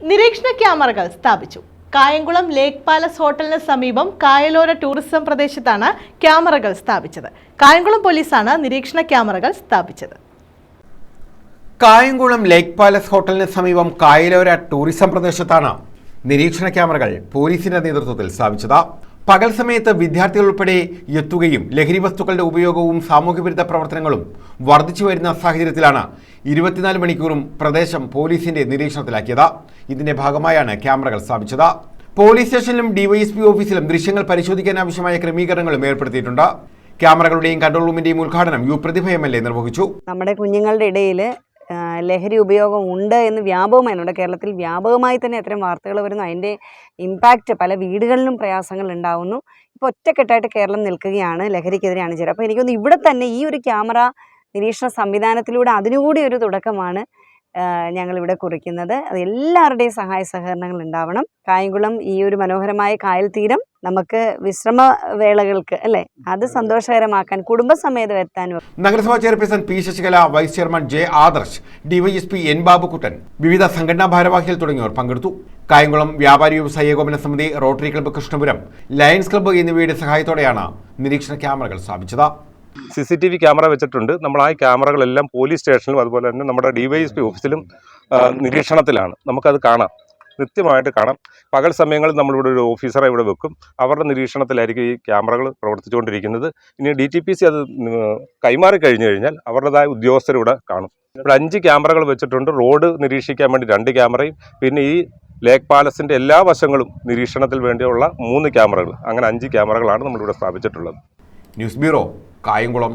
നിരീക്ഷണ ക്യാമറകൾ സ്ഥാപിച്ചു. കായംകുളം ലേക്ക് പാലസ് ഹോട്ടലിന് സമീപം കായലോര ടൂറിസം പ്രദേശത്താണ് ക്യാമറകൾ സ്ഥാപിച്ചത്. കായംകുളം പോലീസാണ് നിരീക്ഷണ ക്യാമറകൾ സ്ഥാപിച്ചത്. കായംകുളം ലേക്ക് പാലസ് ഹോട്ടലിന് സമീപം കായലോര ടൂറിസം പ്രദേശത്താണ് നിരീക്ഷണ ക്യാമറകൾ പോലീസിന്റെ നേതൃത്വത്തിൽ സ്ഥാപിച്ചത്. പകൽ സമയത്ത് വിദ്യാർത്ഥികൾ ഉൾപ്പെടെ എത്തുകയും ലഹരി വസ്തുക്കളുടെ ഉപയോഗവും സാമൂഹ്യവിരുദ്ധ പ്രവർത്തനങ്ങളും വർദ്ധിച്ചു വരുന്ന സാഹചര്യത്തിലാണ് 24 മണിക്കൂറും പ്രദേശം പോലീസിന്റെ നിരീക്ഷണത്തിലാക്കിയത്. ഇതിന്റെ ഭാഗമായാണ് ക്യാമറകൾ സ്ഥാപിച്ചത്. പോലീസ് സ്റ്റേഷനിലും ഡിവൈഎസ്പി ഓഫീസിലും ദൃശ്യങ്ങൾ പരിശോധിക്കാൻ ആവശ്യമായ ക്രമീകരണങ്ങളും ഏർപ്പെടുത്തിയിട്ടുണ്ട്. ക്യാമറകളുടെയും കൺട്രോൾ റൂമിന്റെയും ഉദ്ഘാടനം പ്രതിഭ MLA നിർവഹിച്ചു. നമ്മുടെ കുഞ്ഞുങ്ങളുടെ ഇടയിൽ ലഹരി ഉപയോഗം ഉണ്ട് എന്ന് വ്യാപകമായി നമ്മുടെ കേരളത്തിൽ വ്യാപകമായി തന്നെ അത്തരം വാർത്തകൾ വരുന്നു. അതിൻ്റെ ഇമ്പാക്റ്റ് പല വീടുകളിലും പ്രയാസങ്ങൾ ഉണ്ടാവുന്നു. ഇപ്പോൾ ഒറ്റക്കെട്ടായിട്ട് കേരളം നിൽക്കുകയാണ് ലഹരിക്കെതിരെ അണിചേരുക. അപ്പോൾ എനിക്കൊന്ന് ഇവിടെ തന്നെ ഈ ഒരു ക്യാമറ നിരീക്ഷണ സംവിധാനത്തിലൂടെ അതിനുകൂടി ഒരു തുടക്കമാണ് ഞങ്ങളിവിടെ കുറിക്കുന്നത്. അത് എല്ലാവരുടെയും സഹായ സഹകരണങ്ങൾ ഉണ്ടാവണം. കായംകുളം ഈ ഒരു മനോഹരമായ കായൽ തീരം നമുക്ക് വിശ്രമ വേളകൾക്ക് അല്ലേ അത് സന്തോഷകരമാക്കാൻ കുടുംബസമേതം എത്താനും. നഗരസഭാ chairperson P. Sasikala, vice chairman J. Adarsh, DYSP N. Babukuttan, വിവിധ സംഘടനാ ഭാരവാഹികൾ തുടങ്ങിയവർ പങ്കെടുത്തു. കായംകുളം വ്യാപാരി വ്യവസായ ഏകോപന സമിതി, rotary club Krishnapuram, lions club എന്നിവയുടെ സഹായത്തോടെയാണ് നിരീക്ഷണ ക്യാമറകൾ സ്ഥാപിച്ചത്. CCTV ക്യാമറ വെച്ചിട്ടുണ്ട്. നമ്മൾ ആ ക്യാമറകളെല്ലാം പോലീസ് സ്റ്റേഷനിലും അതുപോലെ തന്നെ നമ്മുടെ ഡിവൈഎസ്പി ഓഫീസിലും നിരീക്ഷണത്തിലാണ്. നമുക്കത് കാണാം, കൃത്യമായിട്ട് കാണാം. പകൽ സമയങ്ങളിൽ നമ്മളിവിടെ ഒരു ഓഫീസറെ ഇവിടെ വെക്കും. അവരുടെ നിരീക്ഷണത്തിലായിരിക്കും ഈ ക്യാമറകൾ പ്രവർത്തിച്ചുകൊണ്ടിരിക്കുന്നത്. ഇനി DTPC അത് കൈമാറി കഴിഞ്ഞു കഴിഞ്ഞാൽ അവരുടേതായ ഉദ്യോഗസ്ഥരിവിടെ കാണും. ഇവിടെ 5 ക്യാമറകൾ വെച്ചിട്ടുണ്ട്. റോഡ് നിരീക്ഷിക്കാൻ വേണ്ടി 2 ക്യാമറയും പിന്നെ ഈ ലേക്ക് പാലസിൻ്റെ എല്ലാ വശങ്ങളും നിരീക്ഷണത്തിൽ വേണ്ടിയുള്ള 3 ക്യാമറകൾ, അങ്ങനെ 5 ക്യാമറകളാണ് നമ്മളിവിടെ സ്ഥാപിച്ചിട്ടുള്ളത്. News bureau, Kayamkulam.